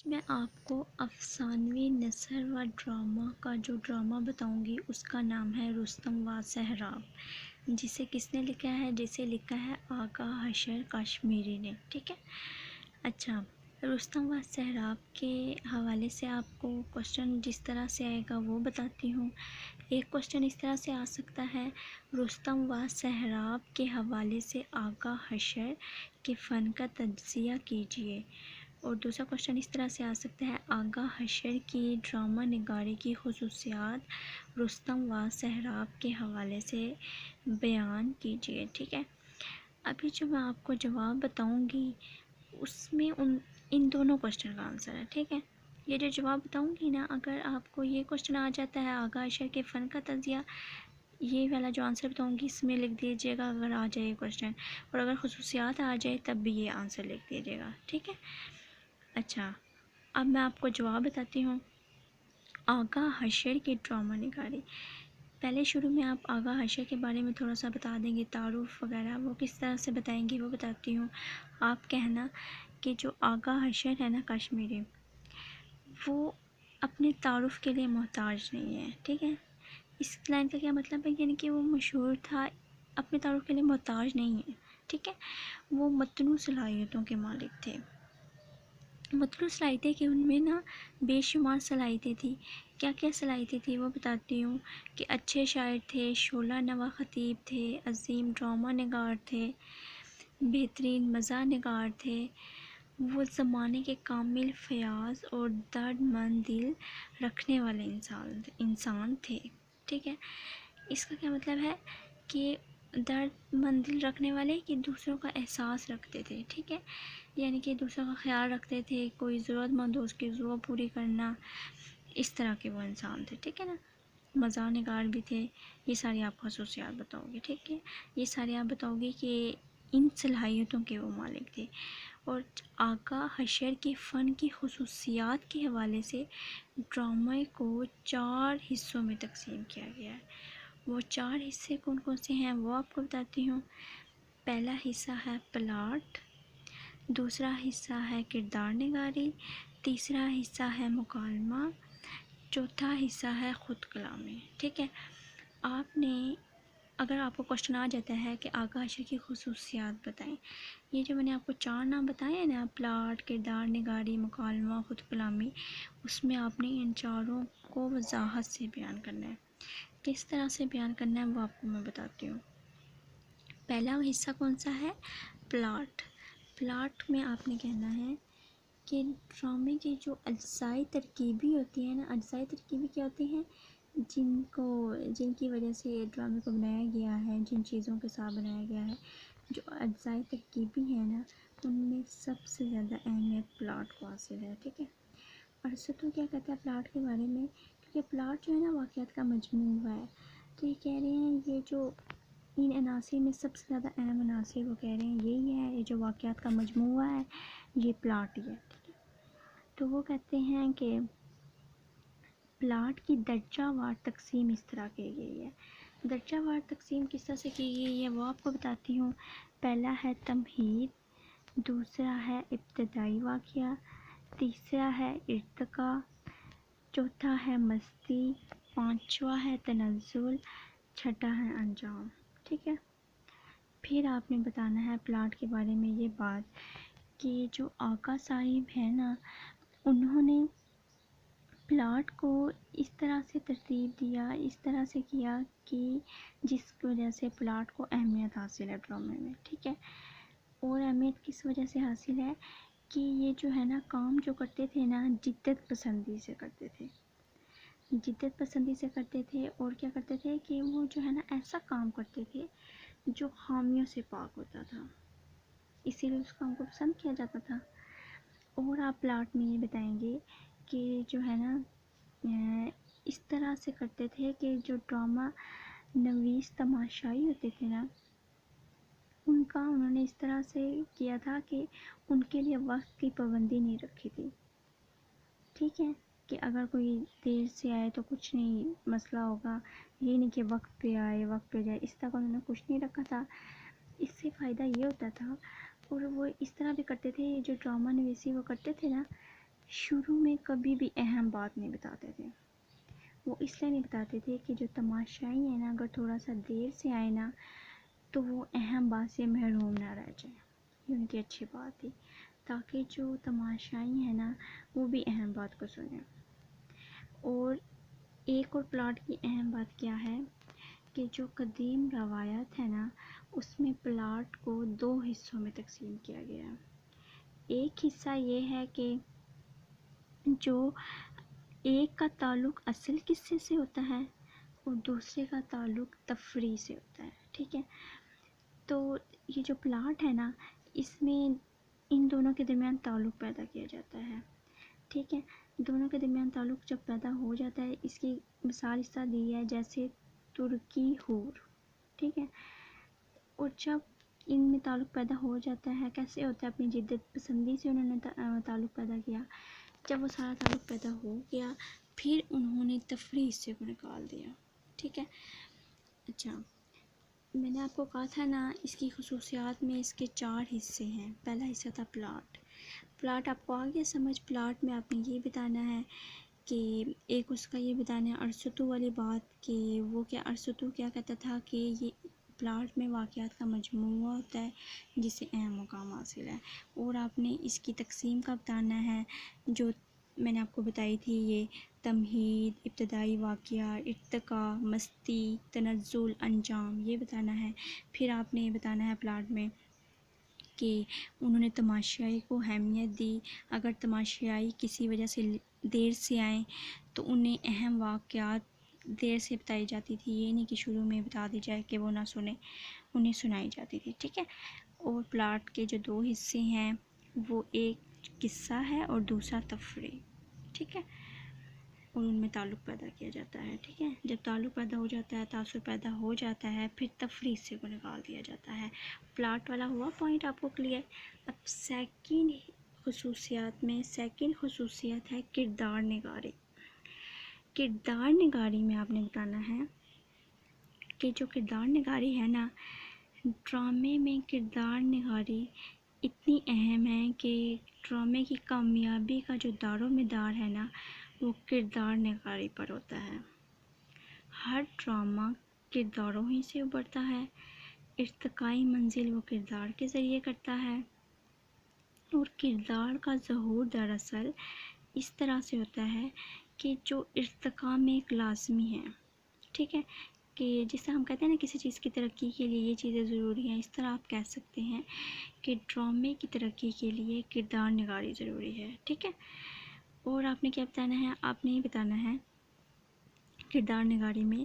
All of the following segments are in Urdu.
میں آپ کو افسانوی نثر و ڈرامہ کا جو ڈرامہ بتاؤں گی اس کا نام ہے رستم و سہراب، جسے کس نے لکھا ہے؟ جسے لکھا ہے آغا حشر کشمیری نے، ٹھیک ہے۔ اچھا، رستم و سہراب کے حوالے سے آپ کو کوشچن جس طرح سے آئے گا وہ بتاتی ہوں۔ ایک کوشچن اس طرح سے آ سکتا ہے، رستم و سہراب کے حوالے سے آغا حشر کے فن کا تجزیہ کیجیے۔ اور دوسرا کوشچن اس طرح سے آ سکتا ہے، آغا حشر کی ڈرامہ نگاری کی خصوصیات رستم و سہراب کے حوالے سے بیان کیجیے، ٹھیک ہے۔ ابھی جو میں آپ کو جواب بتاؤں گی اس میں ان دونوں کوشچن کا آنسر ہے، ٹھیک ہے۔ یہ جو جواب بتاؤں گی نا، اگر آپ کو یہ کوشچن آ جاتا ہے آغا حشر کے فن کا تجزیہ، یہ والا جو آنسر بتاؤں گی اس میں لکھ دیجیے گا اگر آ جائے کوشچن، اور اگر خصوصیات آ جائے تب بھی یہ آنسر لکھ دیجیے گا، ٹھیک ہے۔ اچھا، اب میں آپ کو جواب بتاتی ہوں۔ آغا حشر کی ڈرامہ نگاری، پہلے شروع میں آپ آغا حشر کے بارے میں تھوڑا سا بتا دیں گے، تعارف وغیرہ وہ کس طرح سے بتائیں گے وہ بتاتی ہوں۔ آپ کہنا کہ جو آغا حشر ہے نا کشمیری، وہ اپنے تعارف کے لیے محتاج نہیں ہے، ٹھیک ہے۔ اس لائن کا کیا مطلب ہے؟ یعنی کہ وہ مشہور تھا، اپنے تعارف کے لیے محتاج نہیں ہے، ٹھیک ہے۔ وہ متنوع صلاحیتوں کے مالک تھے، مطلوب صلاحیتیں کہ ان میں نا بے شمار صلاحیتیں تھیں۔ کیا کیا صلاحیتیں تھیں وہ بتاتی ہوں، کہ اچھے شاعر تھے، شعلہ نوا خطیب تھے، عظیم ڈرامہ نگار تھے، بہترین مزاح نگار تھے، وہ زمانے کے کامل فیاض اور درد مند دل رکھنے والے انسان تھے، ٹھیک ہے۔ اس کا کیا مطلب ہے کہ درد مند دل رکھنے والے کہ دوسروں کا احساس رکھتے تھے، ٹھیک ہے، یعنی کہ دوسروں کا خیال رکھتے تھے، کوئی ضرورت مند ہو اس کی ضرورت پوری کرنا، اس طرح کے وہ انسان تھے، ٹھیک ہے نا۔ مزاح نگار بھی تھے۔ یہ ساری آپ خصوصیات بتاؤ گے، ٹھیک ہے۔ یہ ساری آپ بتاؤ گے کہ ان صلاحیتوں کے وہ مالک تھے۔ اور آغا حشر کے فن کی خصوصیات کے حوالے سے ڈرامے کو 4 حصوں میں تقسیم کیا گیا ہے۔ وہ 4 حصے کون کون سے ہیں وہ آپ کو بتاتی ہوں۔ پہلا حصہ ہے پلاٹ، دوسرا حصہ ہے کردار نگاری، تیسرا حصہ ہے مکالمہ، چوتھا حصہ ہے خود کلامی، ٹھیک ہے۔ آپ نے اگر آپ کو کوشچن آ جاتا ہے کہ آغا حشر کی خصوصیات بتائیں، یہ جو میں نے آپ کو 4 نام بتائے ہیں نا، پلاٹ، کردار نگاری، مکالمہ، خود کلامی، اس میں آپ نے ان چاروں کو وضاحت سے بیان کرنا ہے۔ کس طرح سے بیان کرنا ہے وہ آپ کو میں بتاتی ہوں۔ پہلا حصہ کون سا ہے؟ پلاٹ۔ پلاٹ میں آپ نے کہنا ہے کہ ڈرامے کی جو اجزائی ترکیبی ہوتی ہے نا، اجزائی ترکیبی کیا ہوتی ہیں؟ جن کی وجہ سے ڈرامے کو بنایا گیا ہے، جن چیزوں کے ساتھ بنایا گیا ہے، جو اجزائی ترکیبی ہیں نا، ان میں سب سے زیادہ اہمیت پلاٹ کو حاصل ہے، ٹھیک ہے۔ ارسطو کیا کہتا ہے پلاٹ کے بارے میں؟ کیونکہ پلاٹ جو ہے نا واقعات کا مجموعہ ہے، تو یہ کہہ رہے ہیں یہ جو ان عناصر میں سب سے زیادہ اہم عناصر وہ کہہ رہے ہیں یہی ہے، یہ جو واقعات کا مجموعہ ہے یہ پلاٹ ہی ہے، ٹھیک ہے۔ تو وہ کہتے ہیں کہ پلاٹ کی درجہ وار تقسیم اس طرح کی گئی ہے۔ درجہ وار تقسیم کس طرح سے کی گئی ہے وہ آپ کو بتاتی ہوں۔ پہلا ہے تمہید، دوسرا ہے ابتدائی واقعہ، تیسرا ہے ارتقاء، چوتھا ہے مستی، پانچواں ہے تنزل، چھٹا ہے انجام، ٹھیک ہے۔ پھر آپ نے بتانا ہے پلاٹ کے بارے میں یہ بات کہ جو آقا صاحب ہیں نا، انہوں نے پلاٹ کو اس طرح سے ترتیب دیا، اس طرح سے کیا کہ جس کی وجہ سے پلاٹ کو اہمیت حاصل ہے ڈرامے میں، ٹھیک ہے۔ اور اہمیت کس وجہ سے حاصل ہے کہ یہ جو ہے نا کام جو کرتے تھے نا، جدت پسندی سے کرتے تھے، جدت پسندی سے کرتے تھے، اور کیا کرتے تھے کہ وہ جو ہے نا ایسا کام کرتے تھے جو خامیوں سے پاک ہوتا تھا، اسی لیے اس کام کو پسند کیا جاتا تھا۔ اور آپ پلاٹ میں یہ بتائیں گے کہ جو ہے نا اس طرح سے کرتے تھے کہ جو ڈرامہ نویس تماشائی ہوتے تھے نا، ان کا انہوں نے اس طرح سے کیا تھا کہ ان کے لیے وقت کی پابندی نہیں رکھی تھی، ٹھیک ہے، کہ اگر کوئی دیر سے آئے تو کچھ نہیں مسئلہ ہوگا، یہ نہیں کہ وقت پہ آئے وقت پہ جائے، اس طرح کا انہوں نے کچھ نہیں رکھا تھا۔ اس سے فائدہ یہ ہوتا تھا، اور وہ اس طرح بھی کرتے تھے، جو ڈرامہ نویسی وہ کرتے تھے نا، شروع میں کبھی بھی اہم بات نہیں بتاتے تھے. وہ اس لیے نہیں بتاتے تھے کہ جو تماشائی ہیں نا اگر تھوڑا سا دیر سے آئے نا تو وہ اہم بات سے محروم نہ رہ جائیں. یہ ان کی اچھی بات تھی تاکہ جو تماشائی ہیں نا وہ بھی اہم بات کو سنیں. اور ایک اور پلاٹ کی اہم بات کیا ہے کہ جو قدیم روایات ہے نا اس میں پلاٹ کو 2 حصوں میں تقسیم کیا گیا ہے. ایک حصہ یہ ہے کہ جو ایک کا تعلق اصل قصے سے ہوتا ہے اور دوسرے کا تعلق تفریح سے ہوتا ہے. ٹھیک ہے، تو یہ جو پلاٹ ہے نا اس میں ان دونوں کے درمیان تعلق پیدا کیا جاتا ہے. ٹھیک ہے، دونوں کے درمیان تعلق جب پیدا ہو جاتا ہے، اس کی مثال اس طرح دی ہے جیسے ترکی ہور. ٹھیک ہے، اور جب ان میں تعلق پیدا ہو جاتا ہے کیسے ہوتا ہے، اپنی جدت پسندی سے انہوں نے تعلق پیدا کیا. جب وہ سارا تعلق پیدا ہو گیا پھر انہوں نے تفریح حصے کو نکال دیا. ٹھیک ہے، اچھا میں نے آپ کو کہا تھا نا اس کی خصوصیات میں اس کے 4 حصے ہیں. پہلا حصہ تھا پلاٹ. پلاٹ آپ کو آ گیا سمجھ. پلاٹ میں آپ نے یہ بتانا ہے کہ ایک اس کا یہ بتانا ہے ارسطو والی بات کہ وہ کیا ارسطو کیا کہتا تھا کہ یہ پلاٹ میں واقعات کا مجموعہ ہوتا ہے جس سے اہم مقام حاصل ہے. اور آپ نے اس کی تقسیم کا بتانا ہے جو میں نے آپ کو بتائی تھی، یہ تمہید، ابتدائی واقعہ، ارتقاء، مستی، تنزل، انجام، یہ بتانا ہے. پھر آپ نے یہ بتانا ہے پلاٹ میں کہ انہوں نے تماشائی کو اہمیت دی. اگر تماشائی کسی وجہ سے دیر سے آئیں تو انہیں اہم واقعات دیر سے بتائی جاتی تھی. یہ نہیں کہ شروع میں بتا دی جائے کہ وہ نہ سنیں، انہیں سنائی جاتی تھی. ٹھیک ہے، اور پلاٹ کے جو 2 حصے ہیں وہ ایک قصہ ہے اور دوسرا تفریح. ٹھیک ہے، اور ان میں تعلق پیدا کیا جاتا ہے. ٹھیک ہے، جب تعلق پیدا ہو جاتا ہے، تاثر پیدا ہو جاتا ہے، پھر تفریح سے کو نکال دیا جاتا ہے. پلاٹ والا ہوا پوائنٹ آپ کو کلیئر. اب سیکنڈ خصوصیات میں سیکنڈ خصوصیت ہے کردار نگاری. کردار نگاری میں آپ نے بتانا ہے کہ جو کردار نگاری ہے نا ڈرامے میں کردار نگاری اتنی اہم ہے کہ ڈرامے کی کامیابی کا جو دار و مدار ہے نا وہ کردار نگاری پر ہوتا ہے. ہر ڈرامہ کرداروں ہی سے ابھرتا ہے. ارتقائی منزل وہ کردار کے ذریعے کرتا ہے اور کردار کا ظہور دراصل اس طرح سے ہوتا ہے کہ جو ارتقاء میں ایک لازمی ہے. ٹھیک ہے، کہ جسے ہم کہتے ہیں نا کسی چیز کی ترقی کے لیے یہ چیزیں ضروری ہیں، اس طرح آپ کہہ سکتے ہیں کہ ڈرامے کی ترقی کے لیے کردار نگاری ضروری ہے. ٹھیک ہے، اور آپ نے کیا بتانا ہے، آپ نے یہ بتانا ہے کردار نگاری میں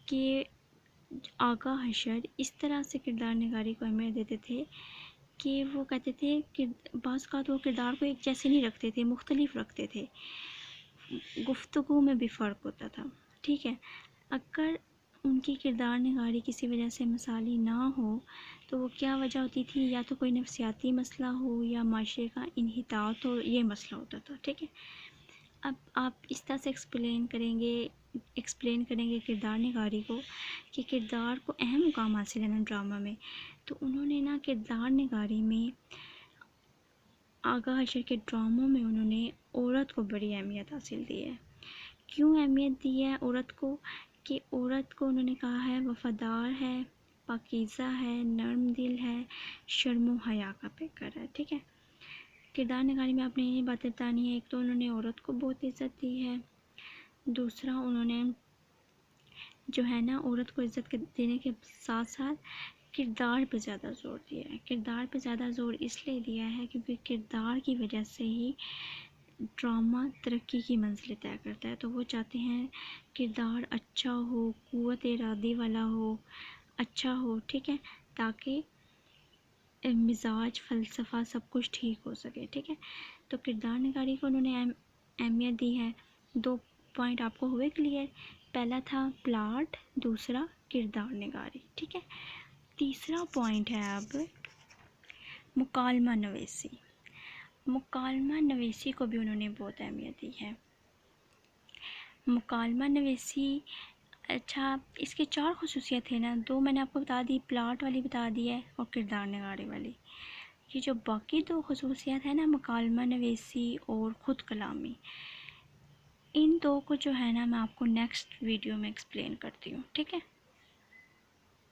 کہ آغا حشر اس طرح سے کردار نگاری کو اہمیت دیتے تھے کہ وہ کہتے تھے کہ بعض اوقات وہ کردار کو ایک جیسے نہیں رکھتے تھے، مختلف رکھتے تھے. گفتگو میں بھی فرق ہوتا تھا. ٹھیک ہے، اگر ان کی کردار نگاری کسی وجہ سے مثالی نہ ہو تو وہ کیا وجہ ہوتی تھی، یا تو کوئی نفسیاتی مسئلہ ہو یا معاشرے کا انحطاط ہو، یہ مسئلہ ہوتا تھا. ٹھیک ہے، اب آپ اس طرح سے ایکسپلین کریں گے کردار نگاری کو کہ کردار کو اہم مقام حاصل ہے نا ڈرامہ میں. تو انہوں نے نا کردار نگاری میں آغا حشر کے ڈراموں میں انہوں نے عورت کو بڑی اہمیت حاصل دی ہے. کیوں اہمیت دی ہے عورت کو؟ کہ عورت کو انہوں نے کہا ہے وفادار ہے، پاکیزہ ہے، نرم دل ہے، شرم و حیا کا پیکر ہے. ٹھیک ہے، کردار نگاری میں آپ نے یہ باتیں بتانی ہے. ایک تو انہوں نے عورت کو بہت عزت دی ہے، دوسرا انہوں نے جو ہے نا عورت کو عزت دینے کے ساتھ ساتھ کردار پہ زیادہ زور دیا ہے. کردار پہ زیادہ زور اس لیے دیا ہے کیونکہ کردار کی وجہ سے ہی ڈرامہ ترقی کی منزلیں طے کرتا ہے. تو وہ چاہتے ہیں کردار اچھا ہو، قوت ارادی والا ہو، اچھا ہو. ٹھیک ہے، تاکہ مزاج، فلسفہ سب کچھ ٹھیک ہو سکے. ٹھیک ہے، تو کردار نگاری کو انہوں نے اہمیت دی ہے. 2 پوائنٹ آپ کو ہوئے کلیئر. پہلا تھا پلاٹ، دوسرا کردار نگاری. ٹھیک ہے، تیسرا پوائنٹ ہے اب مکالمہ نویسی. مکالمہ نویسی کو بھی انہوں نے بہت اہمیت دی ہے. مکالمہ نویسی، اچھا اس کے 4 خصوصیت ہیں نا، 2 میں نے آپ کو بتا دی، پلاٹ والی بتا دی ہے اور کردار نگاری والی. یہ جو باقی دو خصوصیات ہیں نا، مکالمہ نویسی اور خود کلامی، ان دو کو جو ہے نا میں آپ کو نیکسٹ ویڈیو میں ایکسپلین کرتی ہوں، ٹھیک ہے؟